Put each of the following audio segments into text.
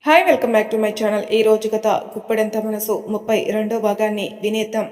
Hi welcome back to my channel. ఈ రోజు కథ గుప్పెడంత మనసు 32వ భాగాన్ని వినేద్దాం.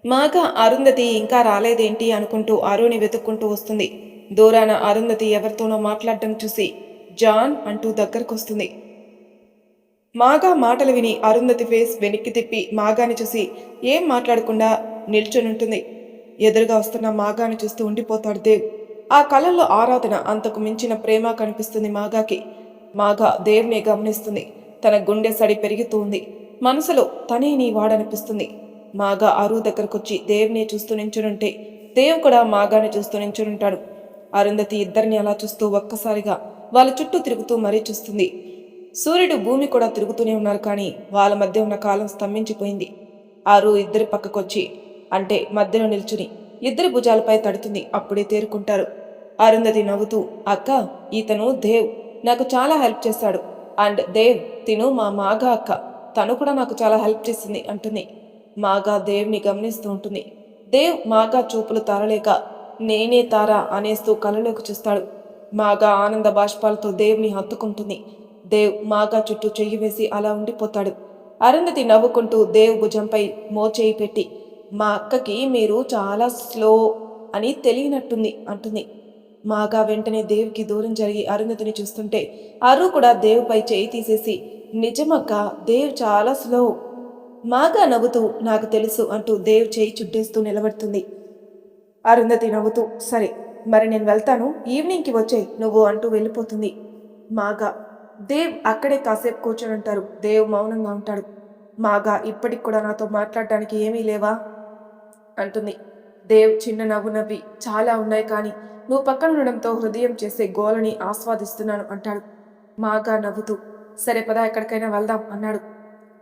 మాఘ అరుంధతి ఇంకా రాలేదేంటి అనుకుంటూ అరుని వెతుక్కుంటూ వస్తుంది. దూరాన అరుంధతి ఎవరితోనో మాట్లాడడం చూసి జాన్ అంటూ దగ్గరకొస్తుంది. మాఘ మాటలు విని అరుంధతి ఫేస్ వెనక్కి తిప్పి మాఘాని చూసి ఏం మాట్లాడకుండా నిల్చొనుంటుంది. ఎదురుగా వస్తున్న మాఘాని చూస్తూ ఉండిపోతాడు దేవ్. ఆ కళ్ళల్లో ఆరాధన, అంతకు మించిన ప్రేమ కనిపిస్తుంది మాఘాకి. మాఘ దేవ్ని గమనిస్తుంది. తన గుండె సడి పెరుగుతూ ఉంది. మనసులో తనే నీ వాడనిపిస్తుంది. మాఘ అరు దగ్గరకొచ్చి దేవ్ని చూస్తూ నించునుంటే దేవ్ కూడా మాఘాని చూస్తూ నించునుంటాడు. అరుంధతి ఇద్దరిని అలా చూస్తూ ఒక్కసారిగా వాళ్ళ చుట్టూ తిరుగుతూ మరీ చూస్తుంది. సూర్యుడు భూమి కూడా తిరుగుతూనే ఉన్నారు, కానీ వాళ్ళ మధ్య ఉన్న కాలం స్తంభించిపోయింది. ఆరు ఇద్దరి పక్కకొచ్చి, అంటే మధ్యలో నిల్చుని ఇద్దరి భుజాలపై తడుతుంది. అప్పుడే తేరుకుంటారు. అరుంధతి నవ్వుతూ, అక్క, ఇతను దేవ్ నాకు చాలా హెల్ప్ చేశాడు. అండ్ దేవ్, తిను మా మాఘ అక్క, తను కూడా నాకు చాలా హెల్ప్ చేసింది అంటుంది. మాఘ దేవ్ని గమనిస్తూ ఉంటుంది. దేవ్ మాఘ చూపులు తారలేక నేనే తారా అనేస్తూ కళ్ళలోకి చూస్తాడు. మాఘ ఆనంద బాష్పాలతో దేవ్ని హత్తుకుంటుంది. దేవ్ మాఘ చుట్టూ చెయ్యి వేసి అలా ఉండిపోతాడు. అరుంధతి నవ్వుకుంటూ దేవ్ భుజంపై మోచేయి పెట్టి, మా అక్కకి మీరు చాలా స్లో అని తెలియనట్టుంది అంటుంది. మాఘ వెంటనే దేవ్కి దూరం జరిగి అరుంధతిని చూస్తుంటే అరు కూడా దేవ్పై చేయి తీసేసి, నిజమక్క, దేవ్ చాలా స్లో. మాఘ నవ్వుతూ, నాకు తెలుసు అంటూ దేవ్ చేయి చుట్టేస్తూ నిలబడుతుంది. అరుంధతి నవ్వుతూ, సరే మరి నేను వెళ్తాను, ఈవినింగ్కి వచ్చే నువ్వు అంటూ వెళ్ళిపోతుంది. మాఘ దేవ్ అక్కడే కాసేపు కూర్చొని ఉంటారు. దేవ్ మౌనంగా ఉంటాడు. మాఘ ఇప్పటికి కూడా నాతో మాట్లాడడానికి ఏమీ లేవా అంటుంది. దేవ్ చిన్న నవ్వు నవ్వి, చాలా ఉన్నాయి, కానీ నువ్వు పక్కన ఉండడంతో హృదయం చేసే గోలని ఆస్వాదిస్తున్నాను అంటాడు. మాఘ నవ్వుతూ, సరే పద ఎక్కడికైనా వెళ్దాం అన్నాడు.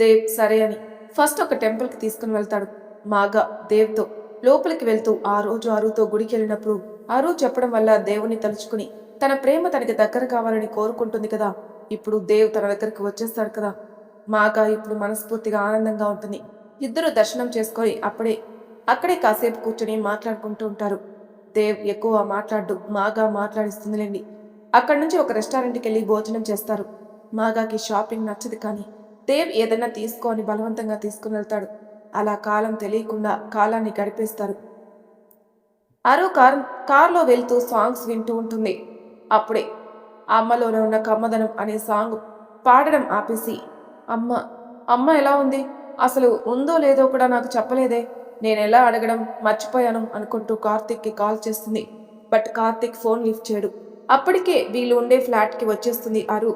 దేవ్ సరే అని ఫస్ట్ ఒక టెంపుల్కి తీసుకుని వెళ్తాడు. మాఘ దేవ్తో లోపలికి వెళ్తూ, ఆ రోజు అరుతో గుడికి వెళ్ళినప్పుడు అరు చెప్పడం వల్ల దేవుని తలుచుకుని తన ప్రేమ తనకి దగ్గర కావాలని కోరుకుంటుంది కదా. ఇప్పుడు దేవ్ తన దగ్గరికి వచ్చేస్తాడు కదా. మాఘ ఇప్పుడు మనస్ఫూర్తిగా ఆనందంగా ఉంటుంది. ఇద్దరు దర్శనం చేసుకొని అక్కడే కాసేపు కూర్చొని మాట్లాడుకుంటూ ఉంటారు. దేవ్ ఎక్కువ మాట్లాడు, మాఘ మాట్లాడిస్తుందిలేండి. అక్కడి నుంచి ఒక రెస్టారెంట్కి వెళ్ళి భోజనం చేస్తారు. మాఘకి షాపింగ్ నచ్చదు, కానీ దేవ్ ఏదైనా తీసుకో అని బలవంతంగా తీసుకుని వెళ్తాడు. అలా కాలం తెలియకుండా కాలాన్ని గడిపేస్తారు. అరు కార్లో వెళ్తూ సాంగ్స్ వింటూ ఉంటుంది. అప్పుడే అమ్మలోనే ఉన్న కమ్మదనం అనే సాంగ్ పాడడం ఆపేసి, అమ్మ అమ్మ ఎలా ఉంది, అసలు ఉందో లేదో కూడా నాకు చెప్పలేదే, నేనెలా అడగడం మర్చిపోయాను అనుకుంటూ కార్తిక్కి కాల్ చేస్తుంది. బట్ కార్తిక్ ఫోన్ లిఫ్ట్ చేయడు. అప్పటికే వీళ్ళు ఉండే ఫ్లాట్కి వచ్చేస్తుంది అరు.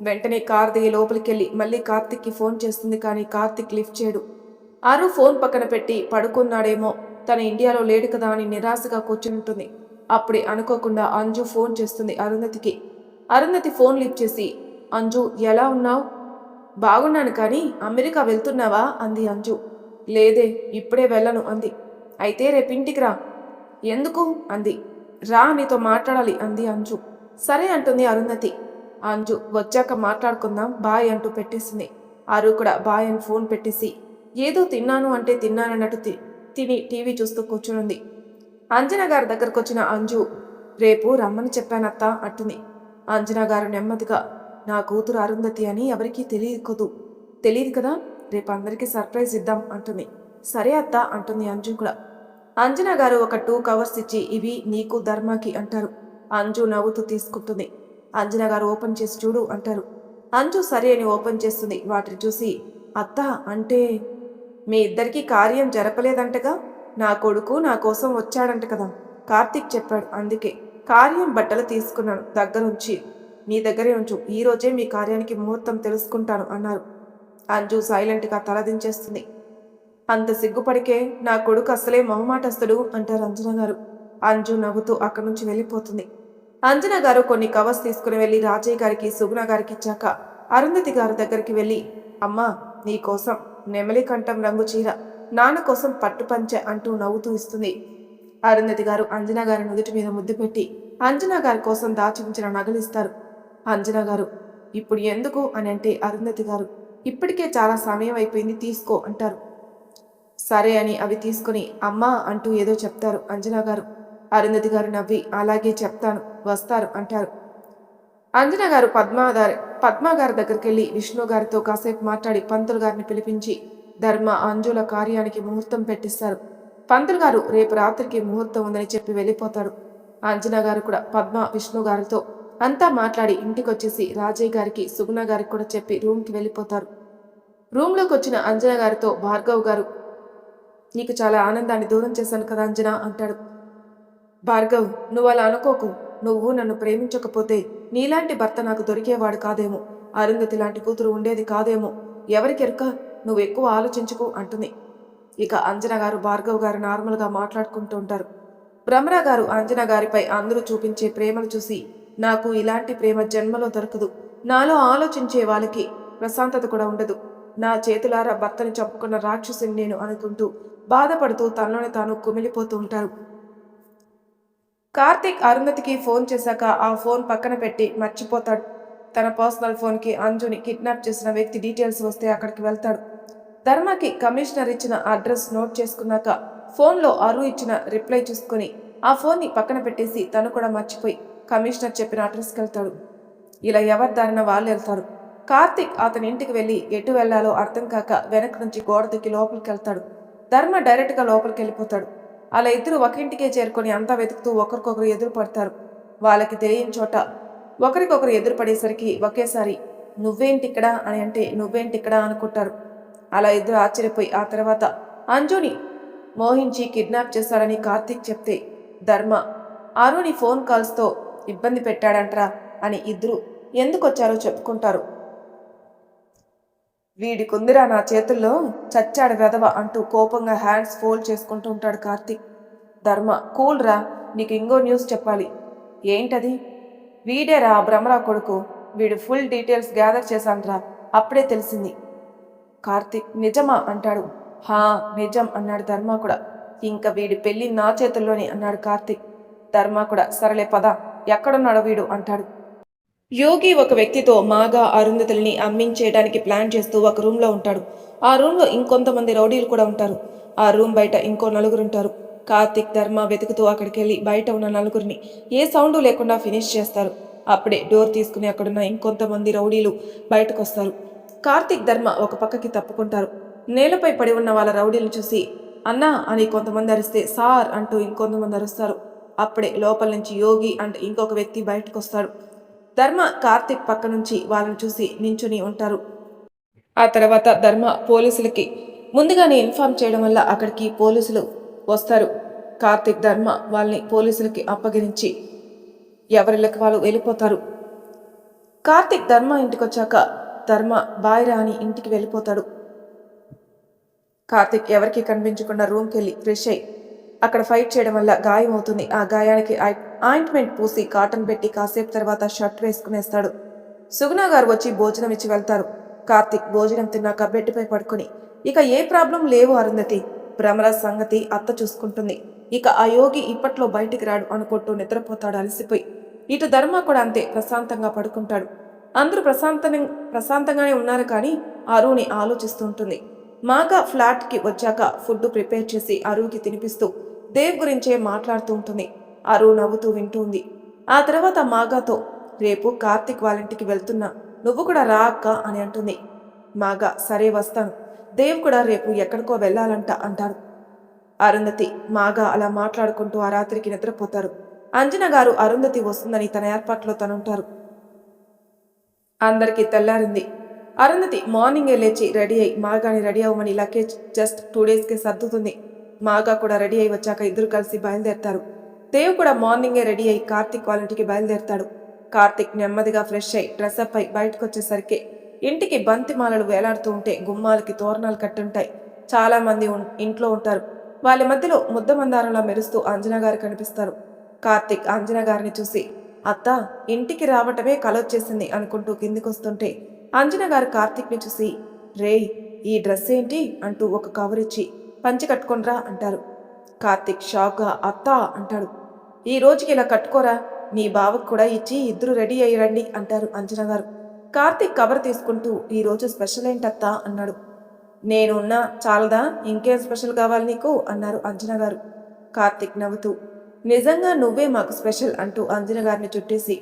వెంటనే కార్ దిగి లోపలికెళ్ళి మళ్ళీ కార్తిక్కి ఫోన్ చేస్తుంది, కానీ కార్తిక్ లిఫ్ట్ చేయడు. అరు ఫోన్ పక్కన పెట్టి పడుకున్నాడేమో, తన ఇండియాలో లేడు కదా అని నిరాశగా కూర్చుంటుంది. అప్పుడే అనుకోకుండా అంజు ఫోన్ చేస్తుంది అరుంధతికి. అరుంధతి ఫోన్ లిఫ్ట్ చేసి, అంజు ఎలా ఉన్నావు? బాగున్నాను, కానీ అమెరికా వెళ్తున్నావా అంది అంజు. లేదే, ఇప్పుడే వెళ్ళను అంది. అయితే రేపింటికి రా. ఎందుకు అంది. రా, నీతో మాట్లాడాలి అంది అంజు. సరే అంటుంది అరుంధతి. అంజు వచ్చాక మాట్లాడుకుందాం, బాయ్ అంటూ పెట్టేసింది. అరు కూడా బాయ్ అని ఫోన్ పెట్టేసి ఏదో తిన్నాను అంటే తిన్నానన్నట్టు తిని టీవీ చూస్తూ కూర్చునుంది. అంజనా గారి దగ్గరకు వచ్చిన అంజు, రేపు రమ్మని చెప్పానత్తా అంటుంది. అంజనా గారు నెమ్మదిగా, నా కూతురు అరుంధతి అని ఎవరికీ తెలియదు కదా, రేపు అందరికీ సర్ప్రైజ్ ఇద్దాం అంటుంది. సరే అత్త అంటుంది అంజు కూడా. అంజనా గారు ఒక 2 కవర్స్ ఇచ్చి, ఇవి నీకు ధర్మాకి అంటారు. అంజు నవ్వుతూ తీసుకుంటుంది. అంజనా గారు ఓపెన్ చేసి చూడు అంటారు. అంజు సరే అని ఓపెన్ చేస్తుంది. వాటిని చూసి, అత్త, అంటే మీ ఇద్దరికీ కార్యం జరపలేదంటగా, నా కొడుకు నా కోసం వచ్చాడంట కదా, కార్తీక్ చెప్పాడు, అందుకే కార్యం బట్టలు తీసుకున్నాను దగ్గరుంచి, నీ దగ్గరే ఉంచు, ఈరోజే మీ కార్యానికి ముహూర్తం తెలుసుకుంటాను అన్నారు. అంజు సైలెంట్గా తలదించేస్తుంది. అంత సిగ్గుపడికే నా కొడుకు అసలే మొహమాటస్తుడు అంటారు అంజనా గారు. అంజు నవ్వుతూ అక్కడి నుంచి వెళ్ళిపోతుంది. అంజనా గారు కొన్ని కవర్స్ తీసుకుని వెళ్ళి రాజయ్య గారికి, సుగుణ గారికి ఇచ్చాక అరుంధతి గారి దగ్గరికి వెళ్ళి, అమ్మా, నీ కోసం నెమలి కంఠం రంగు చీర, నాన్న కోసం పట్టుపంచె అంటూ నవ్వుతూ ఇస్తుంది. అరుంధతి గారు అంజనా గారి నుదుటి మీద ముద్దు పెట్టి అంజనా గారి కోసం దాచి ఉంచిన నగలిస్తారు. అంజనా గారు, ఇప్పుడు ఎందుకు అని అంటే అరుంధతి గారు, ఇప్పటికే చాలా సమయం అయిపోయింది, తీసుకో అంటారు. సరే అని అవి తీసుకుని అమ్మా అంటూ ఏదో చెప్తారు. అంజనా గారు, అరుంధతి గారు నవ్వి అలాగే చెప్తాను వస్తారు అంటారు. 'అంజనా గారు, ఇప్పటికే చాలా సమయం అయిపోయింది, తీసుకో' అంటారు. సరే అని అవి తీసుకుని అమ్మా అంటూ ఏదో చెప్తారు. 'అంజనా గారు, 'అరుంధతి గారు నవ్వి అలాగే చెప్తాను, వస్తారు' అంటారు. 'సరే' అని అవి తీసుకుని అమ్మా అంటూ ఏదో చెప్తారు. 'అంజనా గారు, అంజన గారు పద్మ గారి దగ్గరికి వెళ్ళి విష్ణు గారితో కాసేపు మాట్లాడి పంతులు గారిని పిలిపించి ధర్మ అంజుల కార్యానికి ముహూర్తం పెట్టిస్తారు. పంతులు గారు రేపు రాత్రికి ముహూర్తం ఉందని చెప్పి వెళ్ళిపోతాడు. అంజన గారు కూడా పద్మ విష్ణు గారితో అంతా మాట్లాడి ఇంటికొచ్చేసి రాజయ్య గారికి సుగుణ గారికి కూడా చెప్పి రూమ్కి వెళ్ళిపోతారు. రూమ్లోకి వచ్చిన అంజన గారితో భార్గవ్ గారు, నీకు చాలా ఆనందాన్ని దూరం చేశాను కదా అంజన అంటాడు. భార్గవ్, నువ్వు అలా అనుకోకు. నువ్వు నన్ను ప్రేమించకపోతే నీలాంటి భర్త నాకు దొరికేవాడు కాదేమో, అరుంధతి లాంటి కూతురు ఉండేది కాదేమో, ఎవరికెరుక, నువ్వు ఎక్కువ ఆలోచించుకు అంటుంది. ఇక అంజన గారు భార్గవ్ గారు నార్మల్గా మాట్లాడుకుంటూ ఉంటారు. భ్రమరా గారు అంజన గారిపై అందరూ చూపించే ప్రేమను చూసి, నాకు ఇలాంటి ప్రేమ జన్మలో దొరకదు, నాలో ఆలోచించే వాళ్ళకి ప్రశాంతత కూడా ఉండదు, నా చేతులారా భర్తని చంపుకున్న రాక్షసుని నేను అనుకుంటూ బాధపడుతూ తనలోనే తాను కుమిలిపోతూ ఉంటారు. కార్తీక్ అరుంధతికి ఫోన్ చేశాక ఆ ఫోన్ పక్కన పెట్టి మర్చిపోతాడు. తన పర్సనల్ ఫోన్కి అంజుని కిడ్నాప్ చేసిన వ్యక్తి డీటెయిల్స్ వస్తే అక్కడికి వెళ్తాడు. ధర్మకి కమిషనర్ ఇచ్చిన అడ్రస్ నోట్ చేసుకున్నాక ఫోన్లో అరు ఇచ్చిన రిప్లై చూసుకొని ఆ ఫోన్ని పక్కన పెట్టేసి తను కూడా మర్చిపోయి కమిషనర్ చెప్పిన అడ్రస్కి వెళ్తాడు. ఇలా ఎవరి దారిన వాళ్ళు వెళ్తాడు. కార్తీక్ అతని ఇంటికి వెళ్ళి ఎటు వెళ్లాలో అర్థం కాక వెనక నుంచి గోడ దిక్కి లోపలికి వెళ్తాడు. ధర్మ డైరెక్ట్గా లోపలికి వెళ్ళిపోతాడు. అలా ఇద్దరు ఒక ఇంటికే చేరుకొని అంతా వెతుకుతూ ఒకరికొకరు ఎదురు పడతారు. వాళ్ళకి తెలియని చోట ఒకరికొకరు ఎదురు పడేసరికి ఒకేసారి నువ్వేంటిక్కడ అని అంటే నువ్వేంటిక్కడ అనుకుంటారు. అలా ఇద్దరు ఆశ్చర్యపోయి ఆ తర్వాత అంజుని మోహించి కిడ్నాప్ చేశారని కార్తీక్ చెప్తే ధర్మ అరుని ఫోన్ కాల్స్తో ఇబ్బంది పెట్టాడంట్రా అని ఇద్దరు ఎందుకొచ్చారో చెప్పుకుంటారు. వీడికుందిరా నా చేతుల్లో, చచ్చాడు వెధవ అంటూ కోపంగా హ్యాండ్స్ ఫోల్డ్ చేసుకుంటూ ఉంటాడు కార్తీక్. ధర్మ, కూల్ రా, నీకు ఇంకో న్యూస్ చెప్పాలి. ఏంటది? వీడేరా భ్రమరా కొడుకు, వీడు ఫుల్ డీటెయిల్స్ గ్యాదర్ చేశాన్రా, అప్పుడే తెలిసింది. కార్తీక్, నిజమా అంటాడు. హా నిజం అన్నాడు ధర్మ కూడా. ఇంకా వీడి పెళ్ళి నా చేతుల్లోనే అన్నాడు కార్తీక్. ధర్మ కూడా సరలే పద, ఎక్కడున్నాడో వీడు అంటాడు. యోగి ఒక వ్యక్తితో మాగా అరుంధతుల్ని అమ్మించేయడానికి ప్లాన్ చేస్తూ ఒక రూమ్లో ఉంటాడు. ఆ రూమ్లో ఇంకొంతమంది రౌడీలు కూడా ఉంటారు. ఆ రూమ్ బయట ఇంకో నలుగురుంటారు. కార్తిక్ ధర్మ వెతుకుతూ అక్కడికి వెళ్ళి బయట ఉన్న నలుగురిని ఏ సౌండు లేకుండా ఫినిష్ చేస్తారు. అప్పుడే డోర్ తీసుకుని అక్కడున్న ఇంకొంతమంది రౌడీలు బయటకు వస్తారు. కార్తిక్ ధర్మ ఒక పక్కకి తప్పుకుంటారు. నేలపై పడి ఉన్న వాళ్ళ రౌడీలను చూసి అన్నా అని కొంతమంది అరిస్తే సార్ అంటూ ఇంకొంతమంది అరుస్తారు. అప్పుడే లోపల నుంచి యోగి అంటూ ఇంకొక వ్యక్తి బయటకు వస్తాడు. ధర్మ కార్తిక్ పక్క నుంచి వాళ్ళని చూసి నించుని ఉంటారు. ఆ తర్వాత ధర్మ పోలీసులకి ముందుగానే ఇన్ఫార్మ్ చేయడం వల్ల అక్కడికి పోలీసులు వస్తారు. కార్తిక్ ధర్మ వాళ్ళని పోలీసులకి అప్పగించి ఎవరిళ్ళకి వాళ్ళు వెళ్ళిపోతారు. కార్తిక్ ధర్మ ఇంటికి వచ్చాక ధర్మ బాయ్రా అని ఇంటికి వెళ్ళిపోతాడు. కార్తిక్ ఎవరికి కనిపించకుండా రూమ్కి వెళ్ళి ఫ్రెష్ అయ్యి అక్కడ ఫైట్ చేయడం వల్ల గాయం అవుతుంది. ఆ గాయానికి ఆయింట్మెంట్ పూసి కాటన్ పెట్టి కాసేపు తర్వాత షర్ట్ వేసుకునేస్తాడు. సుగుణ గారు వచ్చి భోజనం ఇచ్చి వెళ్తారు. కార్తిక్ భోజనం తిన్నాక బెడ్పై పడుకుని ఇక ఏ ప్రాబ్లం లేవు అరుంధతి, భ్రమర సంగతి అత్త చూసుకుంటుంది, ఇక ఆ యోగి ఇప్పట్లో బయటికి రాడు అనుకుంటూ నిద్రపోతాడు అలసిపోయి. ఇటు ధర్మ కూడా అంతే ప్రశాంతంగా పడుకుంటాడు. అందరూ ప్రశాంతంగానే ఉన్నారు కానీ అరువుని ఆలోచిస్తూ ఉంటుంది. మాగా ఫ్లాట్కి వచ్చాక ఫుడ్ ప్రిపేర్ చేసి అరువుకి తినిపిస్తూ దేవ్ గురించే మాట్లాడుతూ ఉంటుంది. అరు నవ్వుతూ వింటూ ఉంది. ఆ తర్వాత మాగాతో రేపు కార్తిక్ వాళ్ళింటికి వెళ్తున్నా, నువ్వు కూడా రా అక్క అని అంటుంది. మాగా సరే వస్తాను, దేవ్ కూడా రేపు ఎక్కడికో వెళ్ళాలంట అంటారు. అరుంధతి మాగా అలా మాట్లాడుకుంటూ ఆ రాత్రికి నిద్రపోతారు. అంజన గారు అరుంధతి వస్తుందని తన ఏర్పాట్లో తనుంటారు. అందరికీ తెల్లారింది. అరుంధతి మార్నింగే లేచి రెడీ అయి మాగాని రెడీ అవ్వమని లగేజ్ జస్ట్ 2 డేస్కే సర్దుతుంది. మాగా కూడా రెడీ అయి వచ్చాక ఇద్దరు కలిసి బయలుదేరతారు. దేవ్ కూడా మార్నింగే రెడీ అయి కార్తిక్ వాళ్ళ ఇంటికి బయలుదేరతాడు. కార్తిక్ నెమ్మదిగా ఫ్రెష్ అయి డ్రెస్అప్ అయి బయటకు వచ్చేసరికి ఇంటికి బంతి మాలలు వేలాడుతూ ఉంటే గుమ్మాలకి తోరణాలు కట్టుంటాయి. చాలా మంది ఇంట్లో ఉంటారు. వాళ్ళ మధ్యలో ముద్దమందారంలా మెరుస్తూ అంజన గారు కనిపిస్తారు. కార్తిక్ అంజన గారిని చూసి అత్త ఇంటికి రావటమే కలొచ్చేసింది అనుకుంటూ కిందికొస్తుంటే అంజన గారు కార్తిక్ని చూసి రే ఈ డ్రెస్ ఏంటి అంటూ ఒక కవర్ ఇచ్చి పంచి కట్టుకొనరా అంటారు. కార్తిక్ షాక్గా అత్తా అంటాడు. ఈ రోజుకి ఇలా కట్టుకోరా, నీ బావకు కూడా ఇచ్చి ఇద్దరు రెడీ అయ్యిరండి అంటారు అంజన గారు. కార్తిక్ కవర్ తీసుకుంటూ ఈరోజు స్పెషల్ ఏంటత్తా అన్నాడు. నేనున్నా చాలదా, ఇంకేం స్పెషల్ కావాలి నీకు అన్నారు అంజన గారు. కార్తిక్ నవ్వుతూ నిజంగా నువ్వే మాకు స్పెషల్ అంటూ అంజన గారిని చుట్టేసి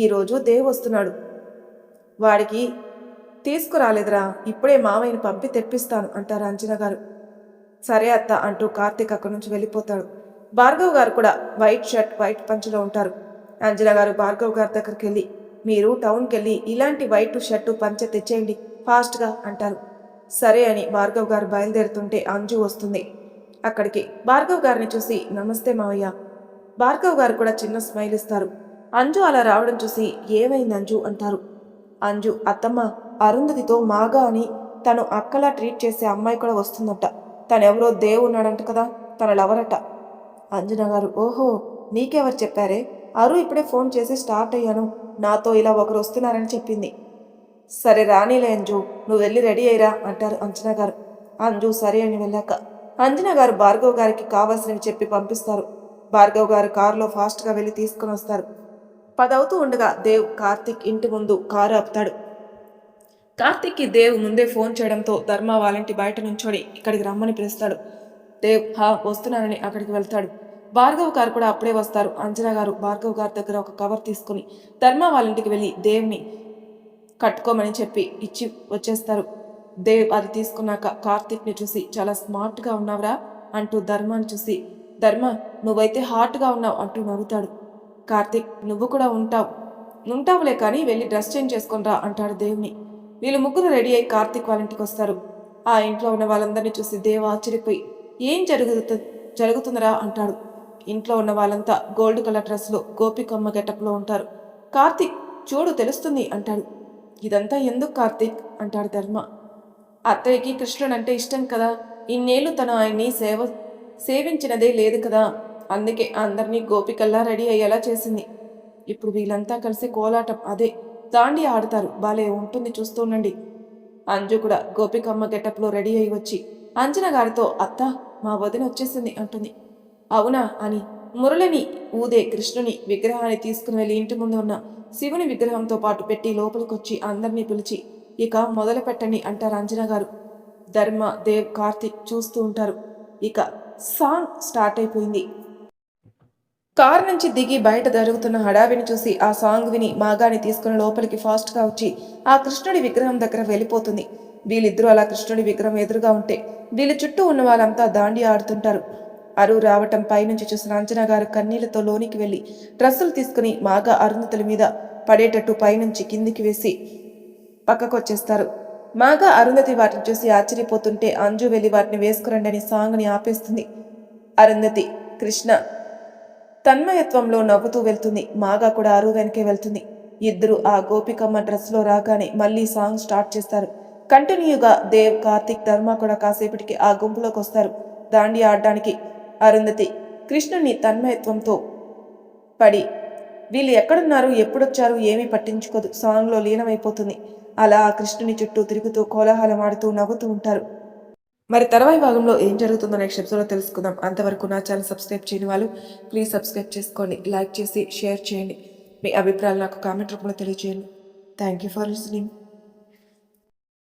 ఈరోజు దేవ్ వస్తున్నాడు, వాడికి తీసుకురాలేదురా, ఇప్పుడే మామయ్యని పంపి తెప్పిస్తాను అంటారు అంజన గారు. సరే అత్త అంటూ కార్తీక్ అక్కడి నుంచి వెళ్ళిపోతాడు. భార్గవ్ గారు కూడా వైట్ షర్ట్ వైట్ పంచలో ఉంటారు. అంజన గారు భార్గవ్ గారి దగ్గరికి వెళ్ళి, మీరు టౌన్కి వెళ్ళి ఇలాంటి వైట్ షర్టు పంచ తెచ్చేయండి ఫాస్ట్గా అంటారు. సరే అని భార్గవ్ గారు బయలుదేరుతుంటే అంజు వస్తుంది. అక్కడికి భార్గవ్ గారిని చూసి, నమస్తే మావయ్య. భార్గవ్ గారు కూడా చిన్న స్మైల్ ఇస్తారు. అంజు అలా రావడం చూసి, ఏమైంది అంజు అంటారు. అంజు, అత్తమ్మ, అరుంధతితో మాగా అని తను అక్కలా ట్రీట్ చేసే అమ్మాయి కూడా వస్తుందట. తనెవరో దేవున్నాడంట కదా, తన లవరట. అంజన గారు, ఓహో, నీకెవరు చెప్పారే? అరు ఇప్పుడే ఫోన్ చేసి స్టార్ట్ అయ్యాను, నాతో ఇలా ఒకరు వస్తున్నారని చెప్పింది. సరే రానీలే అంజు, నువ్వు వెళ్ళి రెడీ అయ్యిరా అంటారు అంజన గారు. అంజు సరే అని వెళ్ళాక అంజన గారు భార్గవ్ గారికి కావాల్సినవి చెప్పి పంపిస్తారు. భార్గవ్ గారు కారులో ఫాస్ట్గా వెళ్ళి తీసుకుని వస్తారు. 10 అవుతూ ఉండగా దేవ్ కార్తీక్ ఇంటి ముందు కారు ఆపుతాడు. కార్తీక్కి దేవ్ ముందే ఫోన్ చేయడంతో ధర్మ వాళ్ళంటి బయట నుంచోడి ఇక్కడికి రమ్మని పిలుస్తాడు. దేవ్ వస్తున్నానని అక్కడికి వెళ్తాడు. భార్గవ్ గారు కూడా అప్పుడే వస్తారు. అంజనా గారు భార్గవ్ గారి దగ్గర ఒక కవర్ తీసుకుని ధర్మ వాళ్ళంటికి వెళ్ళి దేవ్ని కట్టుకోమని చెప్పి ఇచ్చి వచ్చేస్తారు. దేవ్ అది తీసుకున్నాక కార్తీక్ని చూసి, చాలా స్మార్ట్గా ఉన్నావురా అంటూ ధర్మాన్ని చూసి, ధర్మ నువ్వైతే హాట్గా ఉన్నావు అంటూ నవ్వుతాడు. కార్తీక్, నువ్వు కూడా ఉంటావులే కానీ వెళ్ళి డ్రెస్ చేంజ్ చేసుకొనిరా అంటాడు దేవ్ని. వీళ్ళు ముగ్గురు రెడీ అయి కార్తీక్ వాళ్ళ ఇంటికి వస్తారు. ఆ ఇంట్లో ఉన్న వాళ్ళందరినీ చూసి దేవ్ ఆశ్చర్యపోయి, ఏం జరుగుతుందిరా అంటాడు. ఇంట్లో ఉన్న వాళ్ళంతా గోల్డ్ కలర్ డ్రెస్లో గోపికమ్మ గెటప్లో ఉంటారు. కార్తీక్, చూడు తెలుస్తుంది అంటాడు. ఇదంతా ఎందుకు కార్తీక్ అంటాడు ధర్మ. అత్తయ్యకి కృష్ణుడు అంటే ఇష్టం కదా, ఇన్నేళ్ళు తను ఆయన్ని సేవించినదే లేదు కదా, అందుకే అందరినీ గోపికల్లా రెడీ అయ్యేలా చేసింది. ఇప్పుడు వీళ్ళంతా కలిసి కోలాటం, అదే దాండి ఆడతారు, బాలే ఉంటుంది, చూస్తూ ఉండండి. అంజు కూడా గోపికమ్మ గెటప్లో రెడీ అయి వచ్చి అంజన గారితో, అత్త మా వదిన వచ్చేసింది అంటుంది. అవునా అని మురళిని ఊదే కృష్ణుని విగ్రహాన్ని తీసుకుని వెళ్ళి ఇంటి ముందు ఉన్న శివుని విగ్రహంతో పాటు పెట్టి లోపలికొచ్చి అందరినీ పిలిచి, ఇక మొదలు పెట్టండి అంటారు అంజన గారు. ధర్మ, దేవ్, కార్తీక్ చూస్తూ ఉంటారు. ఇక సాంగ్ స్టార్ట్ అయిపోయింది. కార్ నుంచి దిగి బయట జరుగుతున్న హడావిని చూసి ఆ సాంగ్ విని మాగాని తీసుకుని లోపలికి ఫాస్ట్గా వచ్చి ఆ కృష్ణుడి విగ్రహం దగ్గర వెళ్ళిపోతుంది. వీళ్ళిద్దరూ అలా కృష్ణుడి విగ్రహం ఎదురుగా ఉంటే వీళ్ళ చుట్టూ ఉన్న వాళ్ళంతా దాండి ఆడుతుంటారు. అరు రావటం పైనుంచి చూసిన అంజన గారు కన్నీళ్లతో లోనికి వెళ్ళి డ్రెస్సులు తీసుకుని మాగా అరుంధతుల మీద పడేటట్టు పైనుంచి కిందికి వేసి పక్కకొచ్చేస్తారు. మాగా అరుంధతి వాటిని చూసి ఆశ్చర్యపోతుంటే అంజు వెళ్ళి వాటిని వేసుకురండి అని సాంగ్ని ఆపేస్తుంది. అరుంధతి, కృష్ణ తన్మయత్వంలో నవ్వుతూ వెళ్తుంది. మాగా కూడా అరు వెనకే వెళ్తుంది. ఇద్దరు ఆ గోపికమ్మ డ్రెస్లో రాగానే మళ్ళీ సాంగ్ స్టార్ట్ చేస్తారు. కంటిన్యూగా దేవ్, కార్తీక్, ధర్మ కూడా కాసేపటికి ఆ గుంపులోకి వస్తారు దాండి ఆడడానికి. అరుంధతి కృష్ణుని తన్మయత్వంతో పడి వీళ్ళు ఎక్కడున్నారు, ఎప్పుడొచ్చారు ఏమీ పట్టించుకోదు, సాంగ్లో లీనమైపోతుంది. అలా ఆ కృష్ణుని చుట్టూ తిరుగుతూ కోలాహలం ఆడుతూ నవ్వుతూ ఉంటారు. మరి తర్వాయి భాగంలో ఏం జరుగుతుందో నెక్స్ట్ ఎపిసోడ్లో తెలుసుకుందాం. అంతవరకు నా ఛానల్ సబ్స్క్రైబ్ చేయని వాళ్ళు ప్లీజ్ సబ్స్క్రైబ్ చేసుకోండి, లైక్ చేసి షేర్ చేయండి. మీ అభిప్రాయాలు నాకు కామెంట్ రూపంలో తెలియజేయండి. Thank you for listening.